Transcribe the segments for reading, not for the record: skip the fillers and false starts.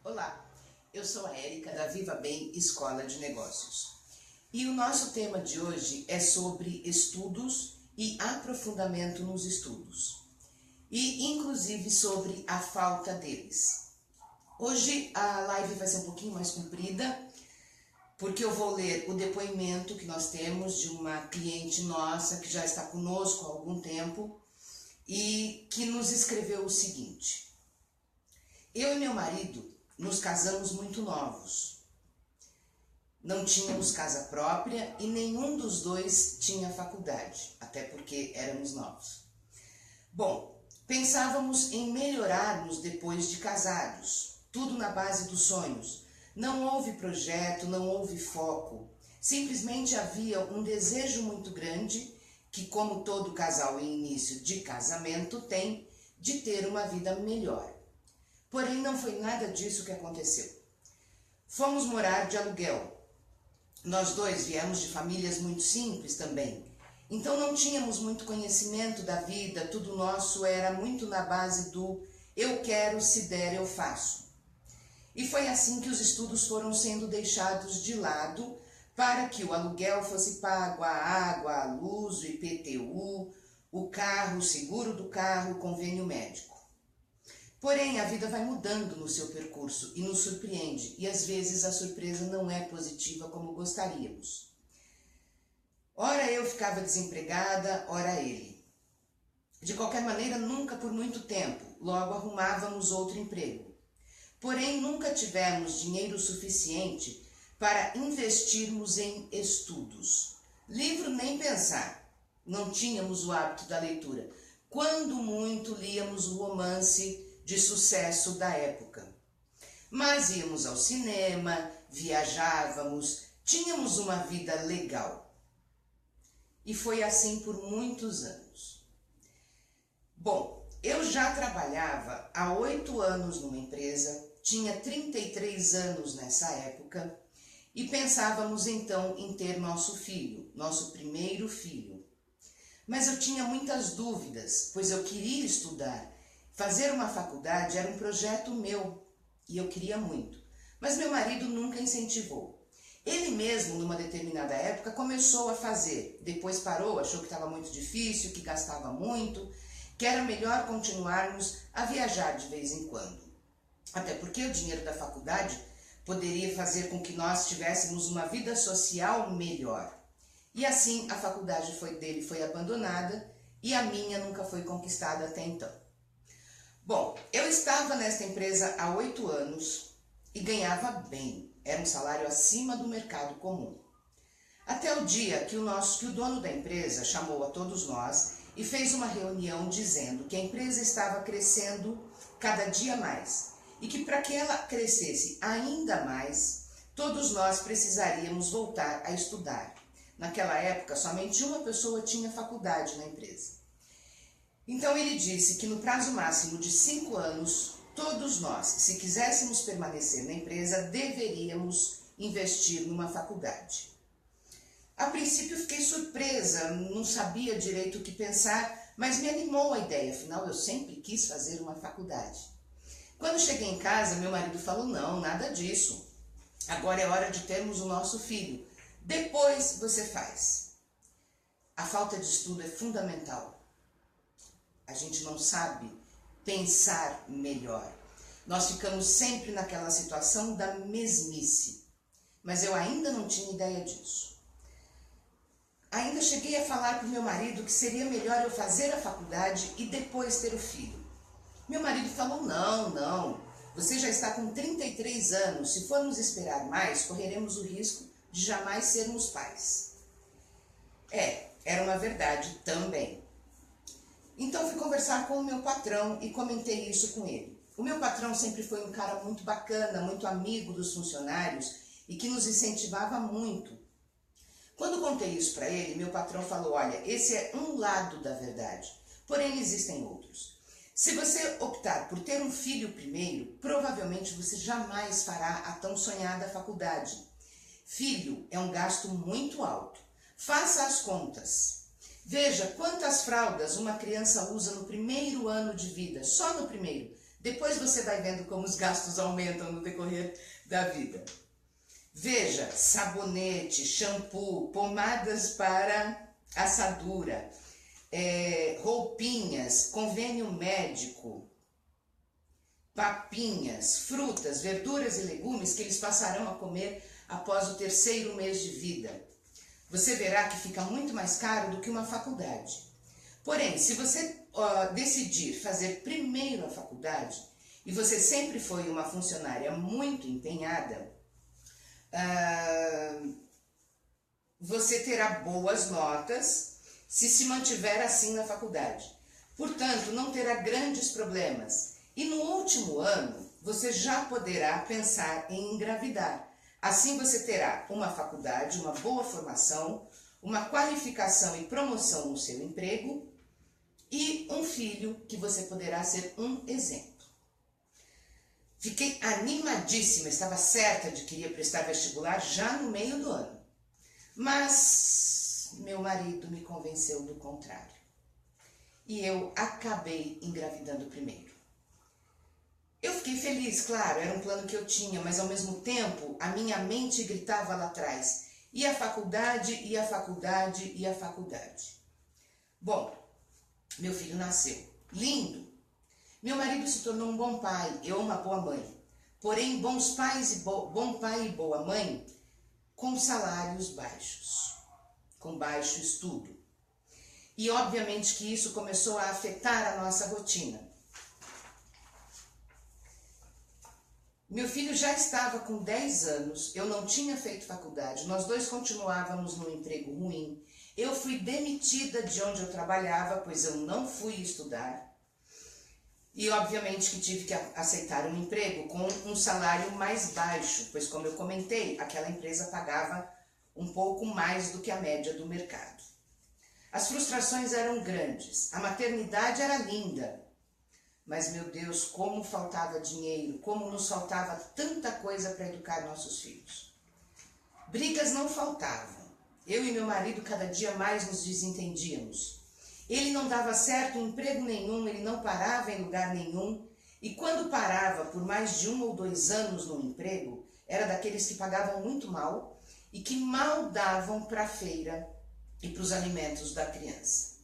Olá, eu sou a Érica da Viva Bem Escola de Negócios e o nosso tema de hoje é sobre estudos e aprofundamento nos estudos e inclusive sobre a falta deles. Hoje a live vai ser um pouquinho mais comprida porque eu vou ler o depoimento que nós temos de uma cliente nossa que já está conosco há algum tempo e que nos escreveu o seguinte: eu e meu marido nos casamos muito novos. Não tínhamos casa própria e nenhum dos dois tinha faculdade, até porque éramos novos. Bom, pensávamos em melhorarmos depois de casados, tudo na base dos sonhos. Não houve projeto, não houve foco. Simplesmente havia um desejo muito grande, que como todo casal em início de casamento tem, de ter uma vida melhor. Porém, não foi nada disso que aconteceu. Fomos morar de aluguel. Nós dois viemos de famílias muito simples também. Então não tínhamos muito conhecimento da vida, tudo nosso era muito na base do eu quero, se der eu faço. E foi assim que os estudos foram sendo deixados de lado para que o aluguel fosse pago, a água, a luz, o IPTU, o carro, o seguro do carro, o convênio médico. Porém, a vida vai mudando no seu percurso e nos surpreende, e às vezes a surpresa não é positiva como gostaríamos. Ora eu ficava desempregada, ora ele. De qualquer maneira, nunca por muito tempo, logo arrumávamos outro emprego. Porém, nunca tivemos dinheiro suficiente para investirmos em estudos. Livro nem pensar, não tínhamos o hábito da leitura. Quando muito, líamos o romance de sucesso da época. Mas íamos ao cinema, viajávamos, tínhamos uma vida legal. E foi assim por muitos anos. Bom, eu já trabalhava há 8 anos numa empresa, tinha 33 anos nessa época, e pensávamos então em ter nosso filho, nosso primeiro filho. Mas eu tinha muitas dúvidas, pois eu queria estudar. Fazer uma faculdade era um projeto meu e eu queria muito, mas meu marido nunca incentivou. Ele mesmo, numa determinada época, começou a fazer, depois parou, achou que estava muito difícil, que gastava muito, que era melhor continuarmos a viajar de vez em quando. Até porque o dinheiro da faculdade poderia fazer com que nós tivéssemos uma vida social melhor. E assim a faculdade dele foi abandonada e a minha nunca foi conquistada até então. Bom, eu estava nesta empresa há 8 anos e ganhava bem, era um salário acima do mercado comum. Até o dia que o dono da empresa chamou a todos nós e fez uma reunião dizendo que a empresa estava crescendo cada dia mais e que para que ela crescesse ainda mais, todos nós precisaríamos voltar a estudar. Naquela época, somente uma pessoa tinha faculdade na empresa. Então ele disse que no prazo máximo de 5 anos, todos nós, se quiséssemos permanecer na empresa, deveríamos investir numa faculdade. A princípio fiquei surpresa, não sabia direito o que pensar, mas me animou a ideia, afinal eu sempre quis fazer uma faculdade. Quando cheguei em casa, meu marido falou: não, nada disso, agora é hora de termos o nosso filho, depois você faz. A falta de estudo é fundamental. A gente não sabe pensar melhor. Nós ficamos sempre naquela situação da mesmice. Mas eu ainda não tinha ideia disso. Ainda cheguei a falar para o meu marido que seria melhor eu fazer a faculdade e depois ter o filho. Meu marido falou: não, você já está com 33 anos, se formos esperar mais, correremos o risco de jamais sermos pais. Era uma verdade também. Então fui conversar com o meu patrão e comentei isso com ele. O meu patrão sempre foi um cara muito bacana, muito amigo dos funcionários e que nos incentivava muito. Quando contei isso para ele, meu patrão falou: olha, esse é um lado da verdade, porém existem outros. Se você optar por ter um filho primeiro, provavelmente você jamais fará a tão sonhada faculdade. Filho é um gasto muito alto. Faça as contas. Veja quantas fraldas uma criança usa no primeiro ano de vida, só no primeiro. Depois você vai vendo como os gastos aumentam no decorrer da vida. Veja, sabonete, shampoo, pomadas para assadura, roupinhas, convênio médico, papinhas, frutas, verduras e legumes que eles passarão a comer após o 3º mês de vida. Você verá que fica muito mais caro do que uma faculdade. Porém, se você decidir fazer primeiro a faculdade, e você sempre foi uma funcionária muito empenhada, você terá boas notas se mantiver assim na faculdade. Portanto, não terá grandes problemas. E no último ano, você já poderá pensar em engravidar. Assim você terá uma faculdade, uma boa formação, uma qualificação e promoção no seu emprego e um filho que você poderá ser um exemplo. Fiquei animadíssima, estava certa de que iria prestar vestibular já no meio do ano. Mas meu marido me convenceu do contrário. E eu acabei engravidando primeiro. Eu fiquei feliz, claro, era um plano que eu tinha, mas ao mesmo tempo a minha mente gritava lá atrás. E a faculdade, e a faculdade, e a faculdade. Bom, meu filho nasceu. Lindo. Meu marido se tornou um bom pai, eu uma boa mãe. Porém, bom pai e boa mãe com salários baixos, com baixo estudo. E obviamente que isso começou a afetar a nossa rotina. Meu filho já estava com 10 anos, eu não tinha feito faculdade, nós dois continuávamos num emprego ruim. Eu fui demitida de onde eu trabalhava, pois eu não fui estudar. E obviamente que tive que aceitar um emprego com um salário mais baixo, pois como eu comentei, aquela empresa pagava um pouco mais do que a média do mercado. As frustrações eram grandes, a maternidade era linda, mas meu Deus, como faltava dinheiro, como nos faltava tanta coisa para educar nossos filhos. Brigas não faltavam, eu e meu marido cada dia mais nos desentendíamos. Ele não dava certo em emprego nenhum, ele não parava em lugar nenhum, e quando parava por mais de 1 ou 2 anos no emprego, era daqueles que pagavam muito mal e que mal davam para a feira e para os alimentos da criança.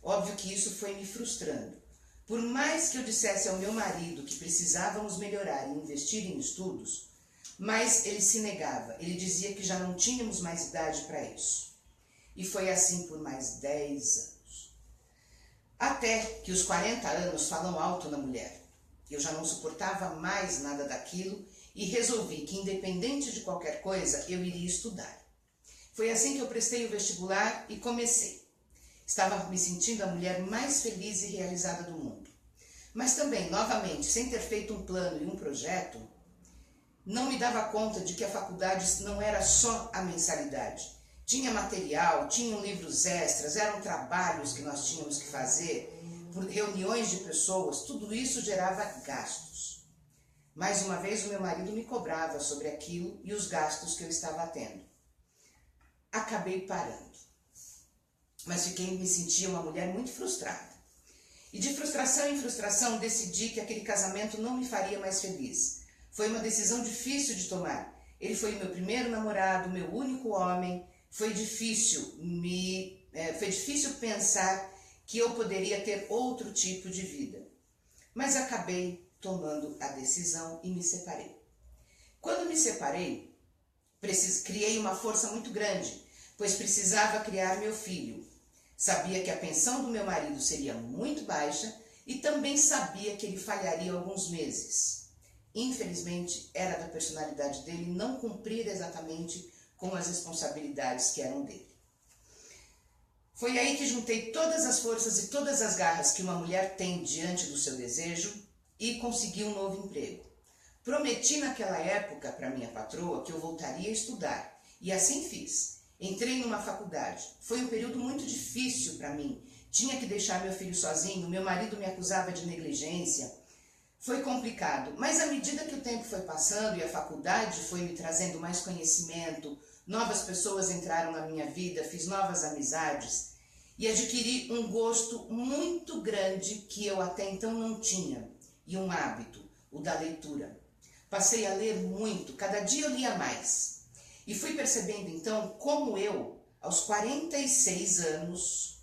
Óbvio que isso foi me frustrando. Por mais que eu dissesse ao meu marido que precisávamos melhorar e investir em estudos, mas ele se negava, ele dizia que já não tínhamos mais idade para isso. E foi assim por mais 10 anos. Até que os 40 anos falam alto na mulher. Eu já não suportava mais nada daquilo e resolvi que, independente de qualquer coisa, eu iria estudar. Foi assim que eu prestei o vestibular e comecei. Estava me sentindo a mulher mais feliz e realizada do mundo. Mas também, novamente, sem ter feito um plano e um projeto, não me dava conta de que a faculdade não era só a mensalidade. Tinha material, tinham livros extras, eram trabalhos que nós tínhamos que fazer, por reuniões de pessoas, tudo isso gerava gastos. Mais uma vez o meu marido me cobrava sobre aquilo e os gastos que eu estava tendo. Acabei parando. Mas me sentia uma mulher muito frustrada. E de frustração em frustração decidi que aquele casamento não me faria mais feliz. Foi uma decisão difícil de tomar. Ele foi o meu primeiro namorado, meu único homem. Foi difícil pensar que eu poderia ter outro tipo de vida. Mas acabei tomando a decisão e me separei. Quando me separei, criei uma força muito grande, pois precisava criar meu filho. Sabia que a pensão do meu marido seria muito baixa e também sabia que ele falharia alguns meses. Infelizmente, era da personalidade dele não cumprir exatamente com as responsabilidades que eram dele. Foi aí que juntei todas as forças e todas as garras que uma mulher tem diante do seu desejo e consegui um novo emprego. Prometi naquela época para minha patroa que eu voltaria a estudar e assim fiz. Entrei numa faculdade. Foi um período muito difícil para mim. Tinha que deixar meu filho sozinho, meu marido me acusava de negligência. Foi complicado, mas à medida que o tempo foi passando e a faculdade foi me trazendo mais conhecimento, novas pessoas entraram na minha vida, fiz novas amizades e adquiri um gosto muito grande que eu até então não tinha. e um hábito, o da leitura. Passei a ler muito, cada dia eu lia mais. E fui percebendo então como eu, aos 46 anos,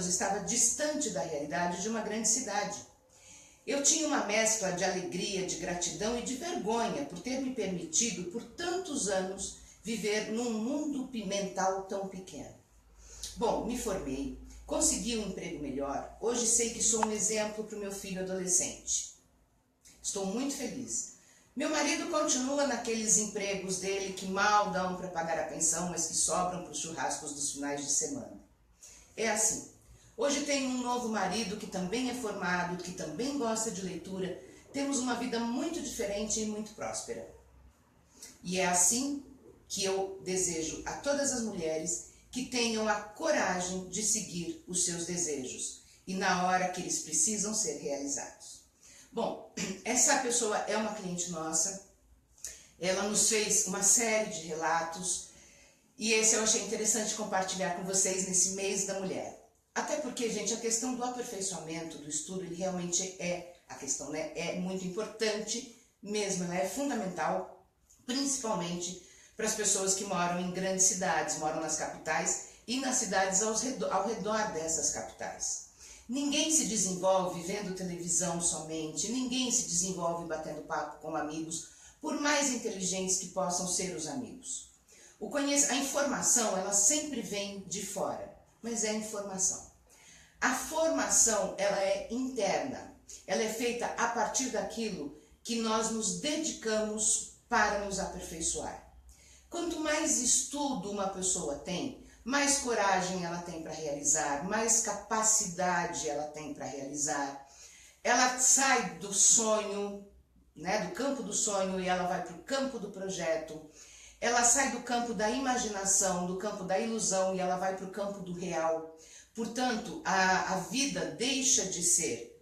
estava distante da realidade de uma grande cidade. Eu tinha uma mescla de alegria, de gratidão e de vergonha por ter me permitido por tantos anos viver num mundo mental tão pequeno. Bom, me formei, consegui um emprego melhor, hoje sei que sou um exemplo para o meu filho adolescente. Estou muito feliz. Meu marido continua naqueles empregos dele que mal dão para pagar a pensão, mas que sobram para os churrascos dos finais de semana. É assim. Hoje tenho um novo marido que também é formado, que também gosta de leitura. Temos uma vida muito diferente e muito próspera. E é assim que eu desejo a todas as mulheres que tenham a coragem de seguir os seus desejos e na hora que eles precisam ser realizados. Bom, essa pessoa é uma cliente nossa, ela nos fez uma série de relatos e esse eu achei interessante compartilhar com vocês nesse mês da mulher. Até porque, gente, a questão do aperfeiçoamento do estudo, ele realmente é a questão, né? É muito importante mesmo, ela é fundamental, principalmente para as pessoas que moram em grandes cidades, moram nas capitais e nas cidades ao redor dessas capitais. Ninguém se desenvolve vendo televisão somente, ninguém se desenvolve batendo papo com amigos, por mais inteligentes que possam ser os amigos. A informação, ela sempre vem de fora, mas é informação. A formação, ela é interna, ela é feita a partir daquilo que nós nos dedicamos para nos aperfeiçoar. Quanto mais estudo uma pessoa tem, mais coragem ela tem para realizar, mais capacidade ela tem para realizar. Ela sai do sonho, né, do campo do sonho e ela vai para o campo do projeto. Ela sai do campo da imaginação, do campo da ilusão e ela vai para o campo do real. Portanto, a vida deixa de ser,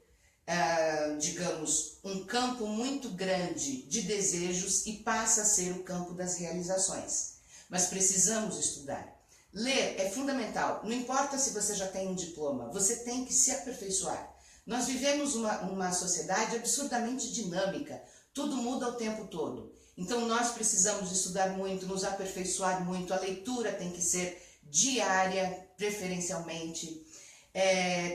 digamos, um campo muito grande de desejos e passa a ser o campo das realizações. Mas precisamos estudar. Ler é fundamental, não importa se você já tem um diploma, você tem que se aperfeiçoar. Nós vivemos uma sociedade absurdamente dinâmica, tudo muda o tempo todo. Então nós precisamos estudar muito, nos aperfeiçoar muito, a leitura tem que ser diária, preferencialmente.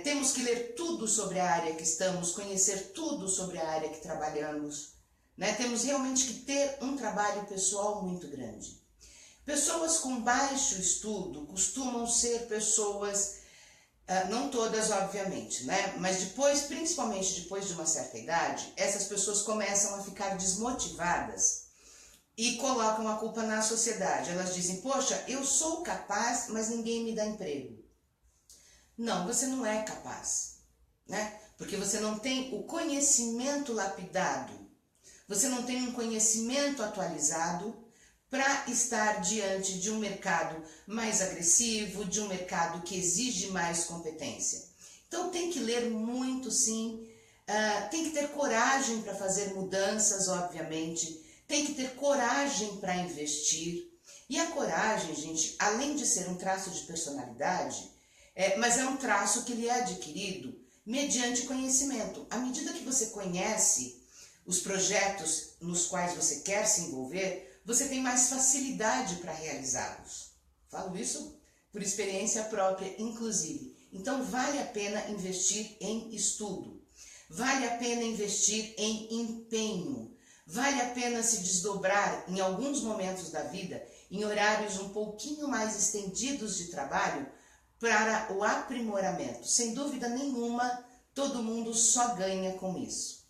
Temos que ler tudo sobre a área que estamos, conhecer tudo sobre a área que trabalhamos, né? Temos realmente que ter um trabalho pessoal muito grande. Pessoas com baixo estudo costumam ser pessoas, não todas obviamente, né? Mas principalmente depois de uma certa idade, essas pessoas começam a ficar desmotivadas e colocam a culpa na sociedade. Elas dizem, poxa, eu sou capaz, mas ninguém me dá emprego. Não, você não é capaz, né? Porque você não tem o conhecimento lapidado, você não tem um conhecimento atualizado para estar diante de um mercado mais agressivo, de um mercado que exige mais competência. Então tem que ler muito, sim, tem que ter coragem para fazer mudanças, obviamente, tem que ter coragem para investir. E a coragem, gente, além de ser um traço de personalidade, mas é um traço que lhe é adquirido mediante conhecimento. À medida que você conhece os projetos nos quais você quer se envolver, você tem mais facilidade para realizá-los. Falo isso por experiência própria, inclusive. Então, vale a pena investir em estudo. Vale a pena investir em empenho. Vale a pena se desdobrar em alguns momentos da vida, em horários um pouquinho mais estendidos de trabalho, para o aprimoramento. Sem dúvida nenhuma, todo mundo só ganha com isso.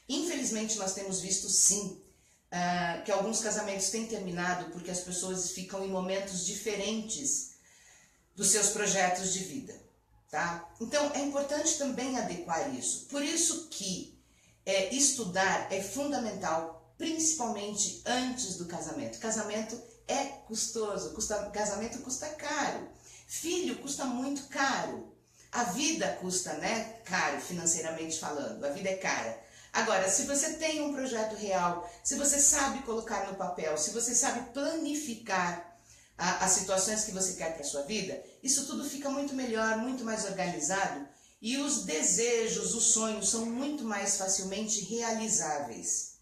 Infelizmente, nós temos visto, sim, que alguns casamentos têm terminado porque as pessoas ficam em momentos diferentes dos seus projetos de vida, tá? Então, é importante também adequar isso. Por isso que estudar é fundamental, principalmente antes do casamento. Casamento é custoso, casamento custa caro, filho custa muito caro, a vida custa, né, caro financeiramente falando, a vida é cara. Agora, se você tem um projeto real, se você sabe colocar no papel, se você sabe planificar as situações que você quer para a sua vida, isso tudo fica muito melhor, muito mais organizado e os desejos, os sonhos são muito mais facilmente realizáveis.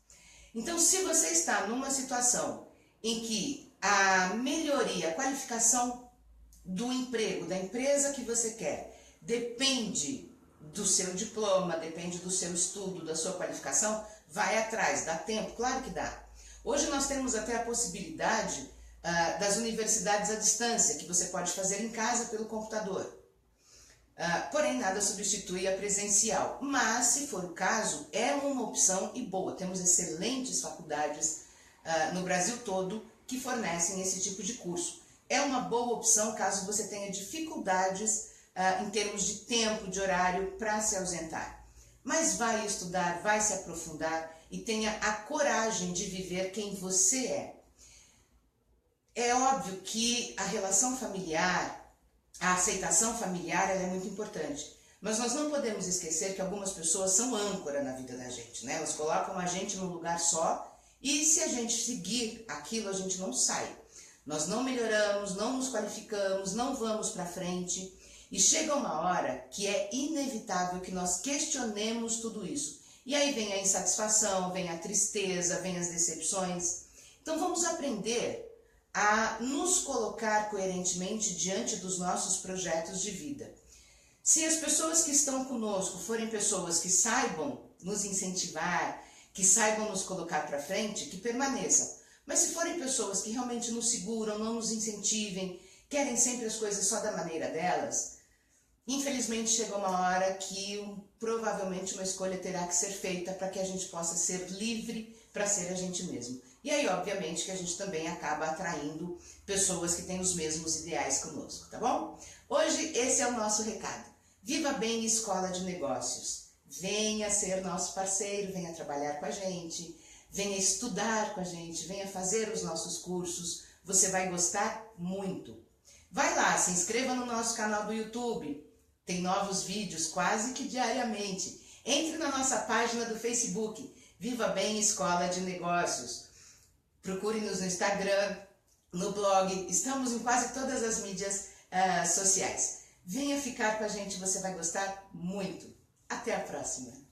Então, se você está numa situação em que a melhoria, a qualificação do emprego, da empresa que você quer, depende do seu diploma, depende do seu estudo, da sua qualificação, vai atrás, dá tempo, claro que dá. Hoje nós temos até a possibilidade das universidades à distância, que você pode fazer em casa pelo computador. Porém, nada substitui a presencial, mas se for o caso, é uma opção e boa. Temos excelentes faculdades no Brasil todo que fornecem esse tipo de curso. É uma boa opção caso você tenha dificuldades em termos de tempo, de horário para se ausentar. Mas vai estudar, vai se aprofundar e tenha a coragem de viver quem você é. É óbvio que a relação familiar, a aceitação familiar, ela é muito importante. Mas nós não podemos esquecer que algumas pessoas são âncora na vida da gente, né? Elas colocam a gente num lugar só e se a gente seguir aquilo, a gente não sai. Nós não melhoramos, não nos qualificamos, não vamos para frente. E chega uma hora que é inevitável que nós questionemos tudo isso. E aí vem a insatisfação, vem a tristeza, vem as decepções. Então vamos aprender a nos colocar coerentemente diante dos nossos projetos de vida. Se as pessoas que estão conosco forem pessoas que saibam nos incentivar, que saibam nos colocar para frente, que permaneçam. Mas se forem pessoas que realmente nos seguram, não nos incentivem, querem sempre as coisas só da maneira delas, infelizmente chega uma hora que provavelmente uma escolha terá que ser feita para que a gente possa ser livre para ser a gente mesmo. E aí, obviamente, que a gente também acaba atraindo pessoas que têm os mesmos ideais conosco, tá bom? Hoje, esse é o nosso recado. Viva Bem Escola de Negócios. Venha ser nosso parceiro, venha trabalhar com a gente, venha estudar com a gente, venha fazer os nossos cursos. Você vai gostar muito. Vai lá, se inscreva no nosso canal do YouTube. Tem novos vídeos quase que diariamente. Entre na nossa página do Facebook, Viva Bem Escola de Negócios. Procure-nos no Instagram, no blog, estamos em quase todas as mídias sociais. Venha ficar com a gente, você vai gostar muito. Até a próxima!